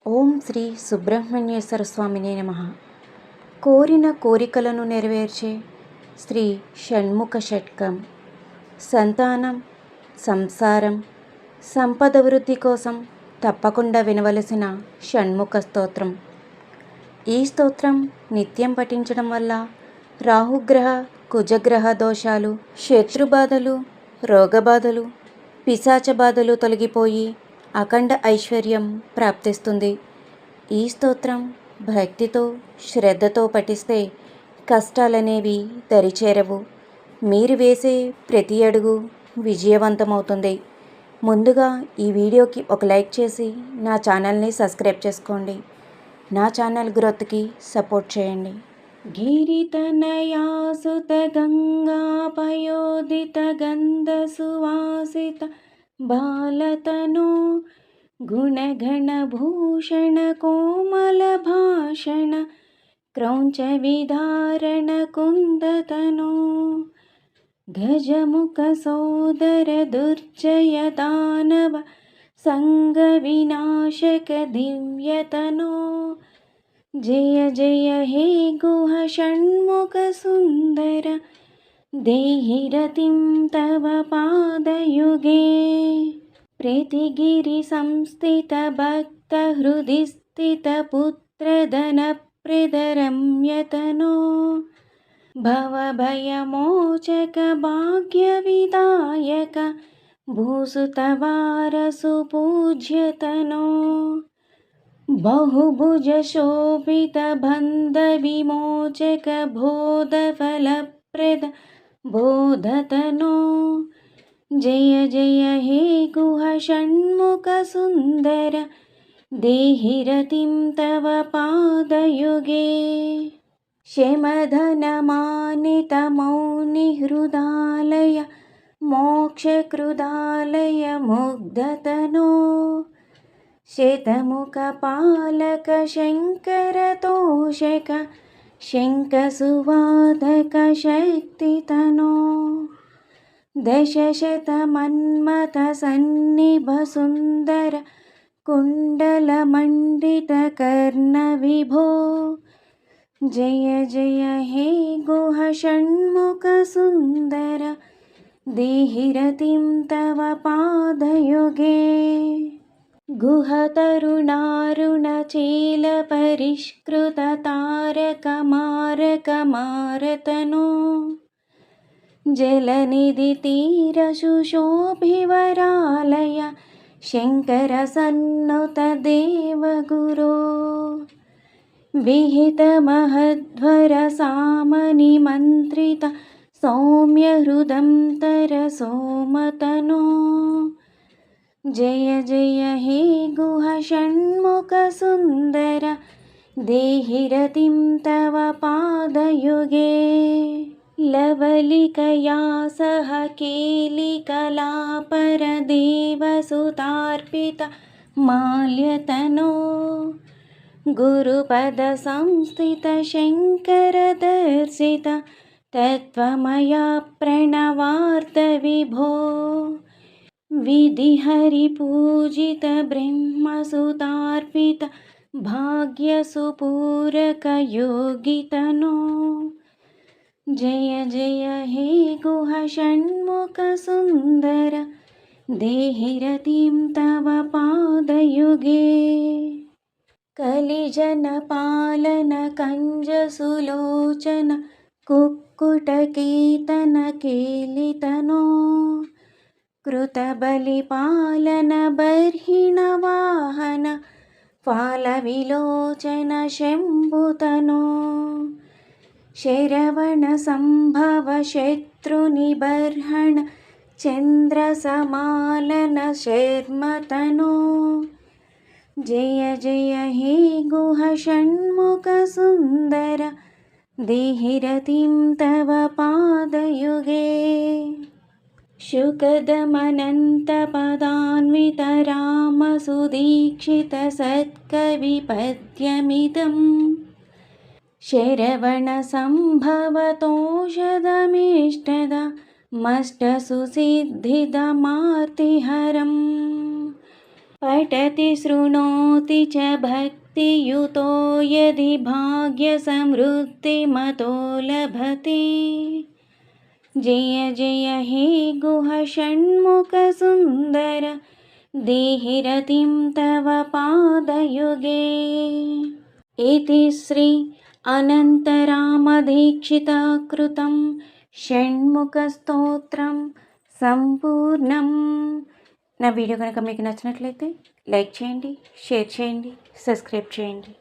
ఓం శ్రీ సుబ్రహ్మణ్యేశ్వర స్వామినే నమః. కోరిన కోరికలను నెరవేర్చే శ్రీ షణ్ముఖ షట్కం. సంతానం, సంసారం, సంపద వృద్ధి కోసం తప్పకుండా వినవలసిన షణ్ముఖ స్తోత్రం. ఈ స్తోత్రం నిత్యం పఠించడం వల్ల రాహుగ్రహ, కుజగ్రహ దోషాలు, శత్రుబాధలు, రోగబాధలు, పిశాచ బాధలు తొలగిపోయి అఖండ ఐశ్వర్యం ప్రాప్తిస్తుంది. ఈ స్తోత్రం భక్తితో, శ్రద్ధతో పఠిస్తే కష్టాలనేవి దరిచేరవు. మీరు వేసే ప్రతి అడుగు విజయవంతమవుతుంది. ముందుగా ఈ వీడియోకి ఒక లైక్ చేసి నా ఛానల్ని సబ్స్క్రైబ్ చేసుకోండి. నా ఛానల్ గ్రోత్కి సపోర్ట్ చేయండి. గిరితనయాసుత గంగాపయోదిత గంధ సువాసిత బాలతనో గుణగణభూషణ కోమల భాషణ క్రౌంచ విధారణ కుందతనో గజముఖ సోదర దుర్జయ దానవ సంగ వినాశక దివ్యతనో జయ జయ హే గుహ షణ్ముఖ సుందర దేహి రతిం తవ పాదయుగే ప్రీతిగిరి సంస్థిత భక్త హృది స్థిత పుత్రధన ప్రదరమ్యతనో భవభయమోచక భాగ్య విదాయక భూసుతవారసు పూజ్యతనో बहुभुज शोभित बंध विमोचक बोध फलप्रद बोधतनो जय जय हे गुह षण्मुख सुंदर देहि रतिं तव पादयुगे शमधन मानित मौनि हृदालय मोक्षकृदालय मुग्धतनो शतमुखपालक शङ्करतोषक शङ्खसुवादक शक्तितनो दशशतमन्मथ सन्निभसुन्दर कुण्डलमण्डितकर्णविभो जय जय हे गुह षण्मुख सुन्दर देहि रतिं तव पादयुगे गुहतरुणारुणचेल परिष्कृत तारक मारक मारतनो जलनिधि तीर सुशोभिवरालय शङ्कर सन्नुत देवगुरो विहित महध्वर सामनि मन्त्रित सौम्य हृदं तर सोमतनो जय जय हे गुह षण्मुख सुंदर देहि रतिं तव पादयुगे लवलिकया सह केलिकलापर देवसुतार्पित माल्यतनो गुरुपद संस्थित शङ्कर दर्शित तत्त्वमया प्रणवार्थ विभो विधिहरिपूजित ब्रह्मसुतार्पित भाग्यसुपूरक योगितनो जय जय हे गुह षण्मुख सुंदर देहि रतिं तव पादयुगे कलिजन पालन कंजसुलोचन कुक्कुटकेतन केलितनो कृतबलिपालन बर्हिणवाहन फालविलोचन शम्भुतनो शरवण संभव शत्रुनिबर्हण चन्द्रसमालन शर्मतनो जय जय हे गुह षण्मुख सुन्दर देहि रतिं तव पादयुगे शुकदमनन्तपदान्वित रामसुदीक्षित सत्कविपद्यमिदं शरवणसम्भवतोषधमीष्टदमष्टसुसिद्धिदमार्तिहरम् पठति शृणोति च भक्तियुतो यदि भाग्यसमृद्धिमतो लभते। जय जय हे गुह षण्मुखसुन्दर देहि रतिं तव पादयुगे। इति श्री अनन्तरामदीक्षितकृतं షణ్ముఖస్తోత్రం సంపూర్ణం. నా వీడియో కనుక మీకు నచ్చినట్లయితే లైక్ చేయండి, షేర్ చేయండి, సబ్స్క్రైబ్ చేయండి.